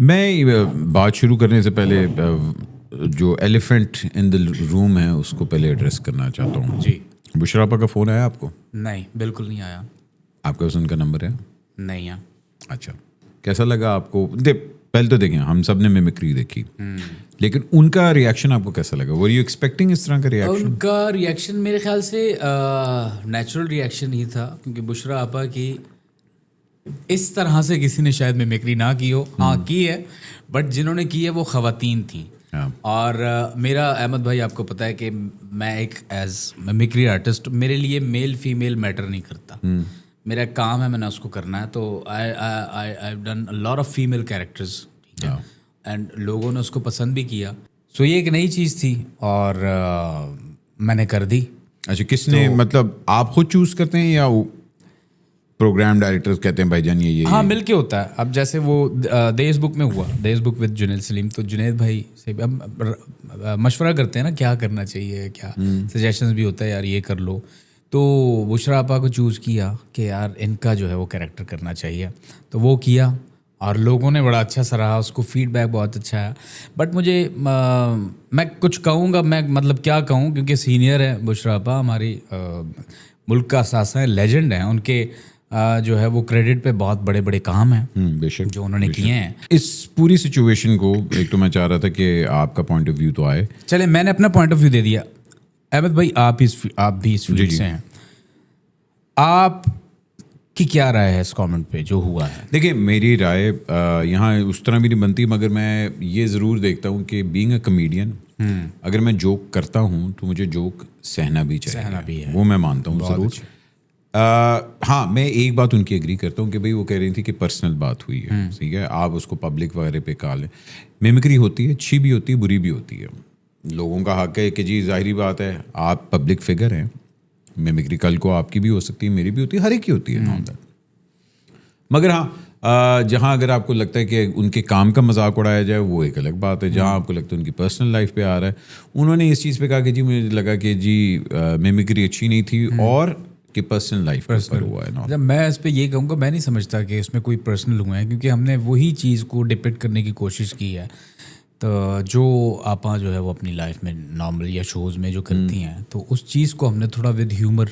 میں بات شروع کرنے سے پہلے جو ایلیفنٹ ان دا روم ہے اس کو پہلے ایڈریس کرنا چاہتا ہوں. جی. بشرا آپا کا فون آیا آپ کو؟ نہیں, بالکل نہیں آیا. آپ کے پاس ان کا نمبر ہے؟ نہیں ہے. اچھا, کیسا لگا آپ کو؟ پہلے تو دیکھیں, ہم سب نے میمکری دیکھی, لیکن ان کا ریئیکشن آپ کو کیسا لگا؟ ور یو ایکسپیکٹنگ اس طرح کا ریئیکشن؟ ان کا ریئیکشن میرے خیال سے نیچرل ریئیکشن ہی تھا, کیونکہ بشرا آپا کی اس طرح سے کسی نے شاید میمکری نہ کی ہو. ہاں کی ہے, بٹ جنہوں نے کی ہے وہ خواتین تھیں. اور میرا احمد بھائی آپ کو پتہ ہے کہ میں ایک ایز میمکری آرٹسٹ, میرے لیے میل فیمیل میٹر نہیں کرتا. میرا ایک کام ہے, میں نے اس کو کرنا ہے. تو I done a lot of female characters, ٹھیک ہے, اینڈ لوگوں نے اس کو پسند بھی کیا. سو یہ ایک نئی چیز تھی اور میں نے کر دی. اچھا, کس نے, مطلب آپ خود چوز کرتے ہیں یا پروگرام ڈائریکٹر کہتے ہیں بھائی جان یہ؟ ہاں, مل کے ہوتا ہے. اب جیسے وہ دیس بک میں ہوا, دیس بک وتھ جنید سلیم, تو جنید بھائی سے مشورہ کرتے ہیں نا کیا کرنا چاہیے, کیا سجیشنز بھی ہوتا ہے, یار یہ کر لو. تو بشرا آپا کو چوز کیا کہ یار ان کا جو ہے وہ کریکٹر کرنا چاہیے, تو وہ کیا اور لوگوں نے بڑا اچھا سراہا, اس کو فیڈ بیک بہت اچھا ہے. بٹ مجھے میں کچھ کہوں گا, میں مطلب کیا کہوں, کیونکہ سینئر ہے بشرا آپا, ہماری ملک کا اثاثہ ہیں, لیجنڈ ہیں. ان کے جو ہے وہ کریڈٹ پہ بہت بڑے بڑے کام ہیں بے شک جو انہوں نے کیے ہیں. اس پوری سچویشن کو, ایک تو میں چاہ رہا تھا کہ آپ کا پوائنٹ آف ویو تو آئے. چلے, میں نے اپنا پوائنٹ آف ویو دے دیا. احمد بھائی آپ بھی اس فیلڈ سے ہیں, آپ کی کیا رائے ہے اس کامنٹ پہ جو ہوا ہے؟ دیکھیں, میری رائے یہاں اس طرح بھی نہیں بنتی, مگر میں یہ ضرور دیکھتا ہوں کہ بینگ اے کمیڈین, اگر میں جوک کرتا ہوں تو مجھے جوک سہنا بھی چاہیے, وہ میں مانتا ہوں ضرور. ہاں, میں ایک بات ان کی ایگری کرتا ہوں کہ بھائی وہ کہہ رہی تھی کہ پرسنل بات ہوئی ہے, ٹھیک ہے, آپ اس کو پبلک وغیرہ پہ کہا لیں. میمکری ہوتی ہے, اچھی بھی ہوتی ہے, بری بھی ہوتی ہے. لوگوں کا حق ہے کہ جی ظاہری بات ہے, آپ پبلک فگر ہیں, میمکری کل کو آپ کی بھی ہو سکتی ہے, میری بھی ہوتی ہے, ہر ایک کی ہوتی ہے. مگر ہاں, جہاں اگر آپ کو لگتا ہے کہ ان کے کام کا مذاق اڑایا جائے وہ ایک الگ بات ہے. جہاں آپ کو لگتا ہے ان کی پرسنل لائف پہ آ رہا ہے, انہوں نے اس چیز پہ کہا کہ جی مجھے لگا کہ جی میمکری اچھی نہیں تھی اور کہ پرسنل لائف پر ہوا ہے. جب میں اس پہ یہ کہوں گا, میں نہیں سمجھتا کہ اس میں کوئی پرسنل ہوا ہے, کیونکہ ہم نے وہی چیز کو ڈپکٹ کرنے کی کوشش کی ہے. تو جو آپا جو ہے وہ اپنی لائف میں نارمل یا شوز میں جو کرتی ہیں, تو اس چیز کو ہم نے تھوڑا ود ہیومر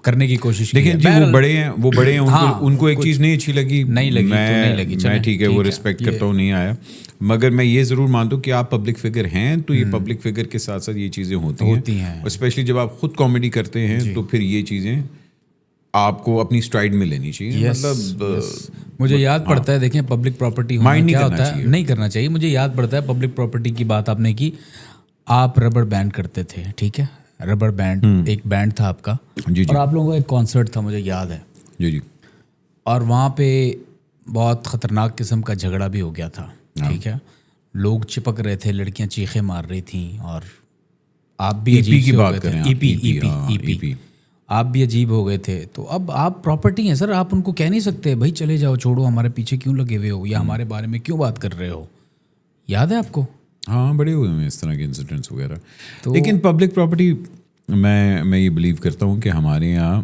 کرنے کی کوشش کی. لیکن جی وہ بڑے ہیں, ان کو ایک چیز نہیں اچھی لگی, میں ٹھیک ہے وہ ریسپیکٹ کرتا ہوں, نہیں آیا. مگر میں یہ ضرور مانتا ہوں کہ آپ پبلک فگر ہیں, تو یہ پبلک فگر کے ساتھ ساتھ یہ چیزیں ہوتی ہیں, اسپیشلی جب آپ خود کامیڈی کرتے ہیں تو پھر یہ چیزیں آپ کو اپنی اسٹرائڈ میں لینی چاہیے. مطلب مجھے یاد پڑتا ہے, دیکھیں پبلک پراپرٹی کیا ہوتا ہے, نہیں کرنا چاہیے. مجھے یاد پڑتا ہے پبلک پراپرٹی کی بات آپ نے کی, آپ ربڑ بینڈ کرتے تھے, ٹھیک ہے, ربڑ بینڈ ایک بینڈ تھا آپ کا, اور آپ لوگوں کا ایک کانسرٹ تھا, مجھے یاد ہے. جی. اور وہاں پہ بہت خطرناک قسم کا جھگڑا بھی ہو گیا تھا, ٹھیک ہے, لوگ چپک رہے تھے, لڑکیاں چیخیں مار رہی تھیں, اور آپ بھی عجیب کی بات کریں, ای پی آپ بھی عجیب ہو گئے تھے. تو اب آپ پراپرٹی ہیں سر, آپ ان کو کہہ نہیں سکتے بھائی چلے جاؤ, چھوڑو, ہمارے پیچھے کیوں لگے ہوئے ہو, یا ہمارے بارے میں کیوں بات کر رہے ہو. یاد ہے آپ کو؟ ہاں, بڑے ہوئے ہیں اس طرح کے انسیڈنٹس وغیرہ. لیکن پبلک پراپرٹی میں یہ بلیو کرتا ہوں کہ ہمارے یہاں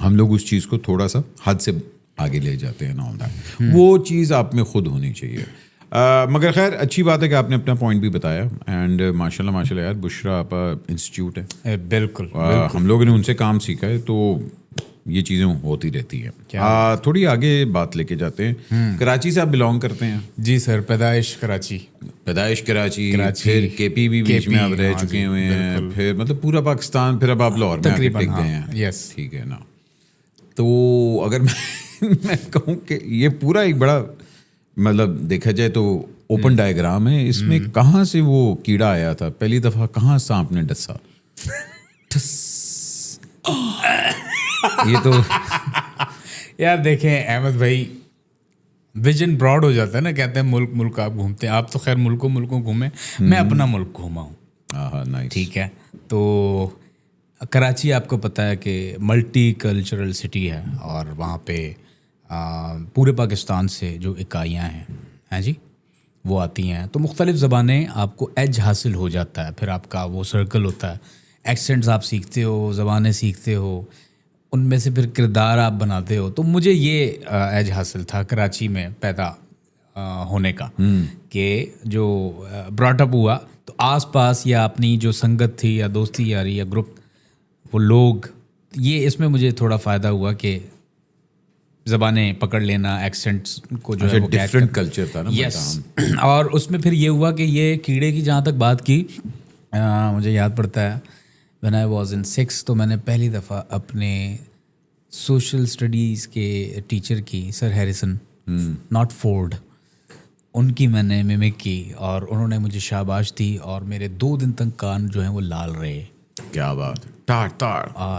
ہم لوگ اس چیز کو تھوڑا سا حد سے آگے لے جاتے ہیں نا, وہ چیز آپ میں خود ہونی چاہیے. مگر خیر اچھی بات ہے کہ آپ نے اپنا پوائنٹ بھی بتایا, اینڈ ماشاء اللہ یار, بشرا آپا انسٹیٹیوٹ ہے, بالکل ہم لوگوں نے ان سے کام سیکھا ہے, تو یہ چیزیں ہوتی رہتی ہیں. تھوڑی آگے بات لے کے جاتے ہیں. کراچی سے آپ بلانگ کرتے ہیں؟ جی سر, پیدائش کراچی, پھر کے پی بھی بیچ میں آپ رہ چکے ہوئے ہیں, پھر مطلب پورا پاکستان, پھر اب آپ لاہور میں ٹک گئے ہیں. یس, ٹھیک ہے نا. تو اگر میں کہوں کہ یہ پورا ایک بڑا, مطلب دیکھا جائے تو اوپن ڈائیگرام ہے. اس میں کہاں سے وہ کیڑا آیا تھا, پہلی دفعہ کہاں سانپ نے ڈسا, یہ تو یار دیکھیں احمد بھائی, ویژن براڈ ہو جاتا ہے نا, کہتے ہیں ملک آپ گھومتے ہیں, آپ تو خیر ملکوں گھومیں, میں اپنا ملک گھوما ہوں. ٹھیک ہے, تو کراچی آپ کو پتہ ہے کہ ملٹی کلچرل سٹی ہے, اور وہاں پہ پورے پاکستان سے جو اکائیاں ہیں جی وہ آتی ہیں, تو مختلف زبانیں آپ کو ایج حاصل ہو جاتا ہے. پھر آپ کا وہ سرکل ہوتا ہے, ایکسنٹس آپ سیکھتے ہو, زبانیں سیکھتے ہو, ان میں سے پھر کردار آپ بناتے ہو. تو مجھے یہ ایج حاصل تھا کراچی میں پیدا ہونے کا کہ جو براٹ اپ ہوا تو آس پاس یا اپنی جو سنگت تھی یا دوستی یاری یا گروپ وہ لوگ, یہ اس میں مجھے تھوڑا فائدہ ہوا کہ زبانیں پکڑ لینا, ایکسنٹس کو جو ہے وہ ڈفرینٹ کلچر تھا نا. یس, اور اس میں پھر یہ ہوا کہ یہ کیڑے کی جہاں تک بات کی, مجھے یاد پڑتا ہے when I was in 6 تو میں نے پہلی دفعہ اپنے سوشل اسٹڈیز کے ٹیچر کی, سر ہیریسن ناٹ فورڈ, ان کی میں نے ممک کی اور انہوں نے مجھے شاباش دی اور میرے 2 دن تک کان جو ہیں وہ لال رہے. کیا بات ہے, ٹاٹ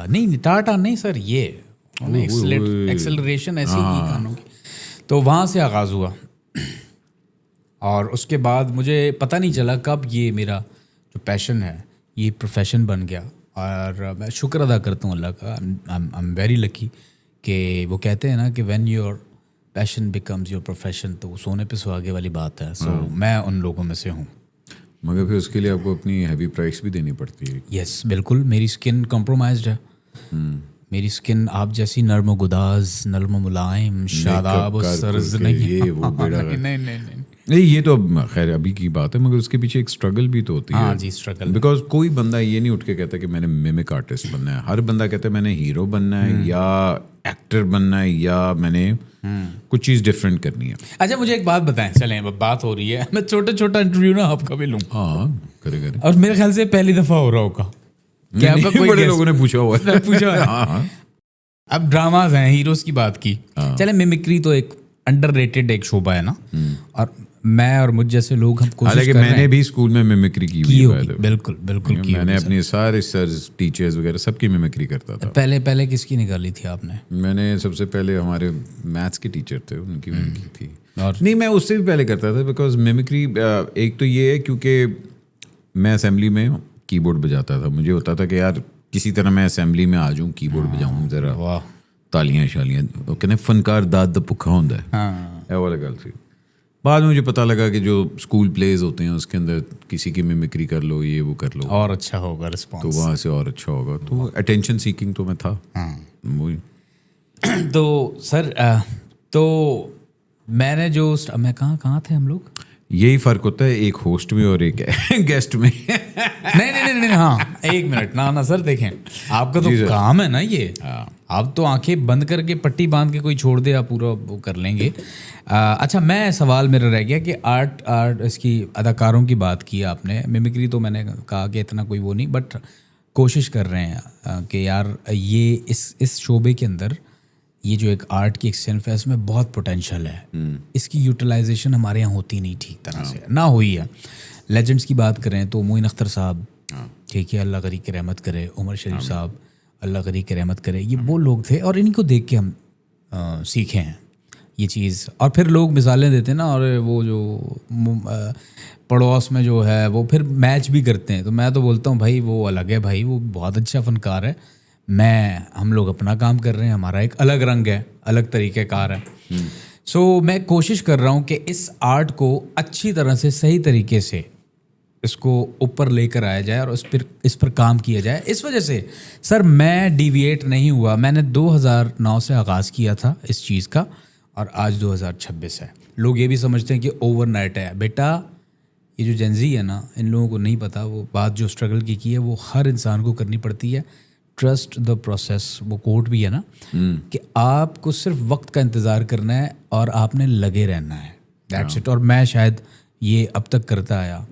نہیں ٹاٹا نہیں سر, یہ ایکسلریشن ایسی کی کانوں کی. تو وہاں سے آغاز ہوا اور اس کے بعد مجھے پتہ نہیں چلا کب یہ میرا جو پیشن ہے یہ پروفیشن بن گیا. اور میں شکر ادا کرتا ہوں اللہ کا, آئی ایم ویری لکی کہ وہ کہتے ہیں نا کہ when your passion becomes your profession, تو وہ سونے پہ سہاگے والی بات ہے. سو میں ان لوگوں میں سے ہوں. مگر پھر اس کے لیے آپ کو اپنی ہیوی پرائس بھی دینی پڑتی ہے. یس بالکل, میری اسکن کمپرومائزڈ ہے. میری اسکن آپ جیسی نرم و گداز, نرم و ملائم, شاداب و سرز نہیں. نہیں, یہ تو اب خیر ابھی کی بات ہے, مگر اس کے پیچھے ایک اسٹرگل بھی تو ہوتی ہے. ہاں جی, اسٹرگل. بیکاز کوئی بندہ یہ نہیں اٹھ کے کہتا کہ میں نے میمک آرٹسٹ بننا ہے. ہر بندہ کہتا ہے میں نے ہیرو بننا ہے یا ایکٹر بننا ہے یا میں نے کچھ چیز ڈفرینٹ کرنی ہے. اچھا مجھے ایک بات بتائیں, چلیں اب بات ہو رہی ہے, میں چھوٹا انٹرویو نا آپ کا بھی لوں. ہاں کرے اور میرے خیال سے پہلی دفعہ ہو رہا ہوگا. کیا آپ کا کوئی بڑے لوگوں نے پوچھا ہوا ہے. پوچھا. اب ڈراماز ہیں, ہیروز کی بات کی, چلے میمکری تو ایک انڈر ریٹڈ ایک شعبہ ہے نا, اور میں اور مجھ جیسے لوگ ہم کوشش حالانکہ میں نے بھی اسکول میں میمکری کی ہوئی ہے. بالکل بالکل, میں نے اپنے سارے سرز ٹیچرز وغیرہ سب کی میمکری کرتا تھا. پہلے کس کی نکالی تھی آپ نے؟ میں نے سب سے پہلے ہمارے میتھس کے ٹیچر تھے, ان کی میمکری تھی. نہیں, میں اس سے بھی پہلے کرتا تھا. بیکاز میمکری ایک تو یہ ہے کیونکہ میں اسمبلی میں کی بورڈ بجاتا تھا. مجھے ہوتا تھا کہ یار کسی طرح میں اسمبلی میں آ جاؤں, کی بورڈ بجاؤں, ذرا تالیاں شالیاں, کہنے فنکار داد دا بھکھا ہوندا ہے, والا گل تھی. بعد میں مجھے پتہ لگا کہ جو اسکول پلیز ہوتے ہیں اس کے اندر کسی کی میمکری کر لو, یہ وہ کر لو, اور اچھا ہوگا رسپانس, تو وہاں سے اور اچھا ہوگا. تو اٹینشن سیکنگ تو میں تھا. وہی تو سر تو میں نے جو میں کہاں تھے ہم لوگ, یہی فرق ہوتا ہے ایک ہوسٹ میں اور ایک گیسٹ میں. نہیں, ہاں ایک منٹ, نا سر دیکھیں, آپ کا تو کام ہے نا یہ, آپ تو آنکھیں بند کر کے پٹی باندھ کے کوئی چھوڑ دے, آپ پورا وہ کر لیں گے. اچھا, میں سوال میرا رہ گیا کہ آرٹ اس کی اداکاروں کی بات کی آپ نے, میمکری تو میں نے کہا کہ اتنا کوئی وہ نہیں, بٹ کوشش کر رہے ہیں کہ یار یہ اس شعبے کے اندر یہ جو ایک آرٹ کی ایک صنف ہے اس میں بہت پوٹینشیل ہے. اس کی یوٹیلائزیشن ہمارے یہاں ہوتی نہیں ٹھیک طرح سے, نہ ہوئی ہے. لیجنڈس کی بات کریں تو معین اختر صاحب, ٹھیک ہے, اللہ غریق کی رحمت کرے, عمر شریف صاحب, اللہ غریق کی رحمت کرے, یہ وہ لوگ تھے اور انہیں کو دیکھ کے ہم سیکھے ہیں یہ چیز. اور پھر لوگ مثالیں دیتے ہیں نا, اور وہ جو پڑوس میں جو ہے وہ پھر میچ بھی کرتے ہیں, تو میں تو بولتا ہوں بھائی وہ الگ ہے, بھائی وہ بہت اچھا فنکار ہے, ہم لوگ اپنا کام کر رہے ہیں, ہمارا ایک الگ رنگ ہے, الگ طریقہ کار ہے. سو میں کوشش کر رہا ہوں کہ اس آرٹ کو اچھی طرح سے صحیح طریقے سے اس کو اوپر لے کر آیا جائے اور اس پر کام کیا جائے. اس وجہ سے سر میں ڈیویٹ نہیں ہوا, میں نے 2009 سے آغاز کیا تھا اس چیز کا اور آج 2026 ہے. لوگ یہ بھی سمجھتے ہیں کہ اوور نائٹ ہے. بیٹا یہ جو جنزی ہے نا, ان لوگوں کو نہیں پتہ وہ بات جو اسٹرگل کی ہے وہ ہر انسان کو کرنی پڑتی ہے. ٹرسٹ دا پروسیس, وہ کوٹ بھی ہے نا کہ آپ کو صرف وقت کا انتظار کرنا ہے اور آپ نے لگے رہنا ہے, دیٹس اٹ. اور میں شاید یہ اب تک کرتا آیا.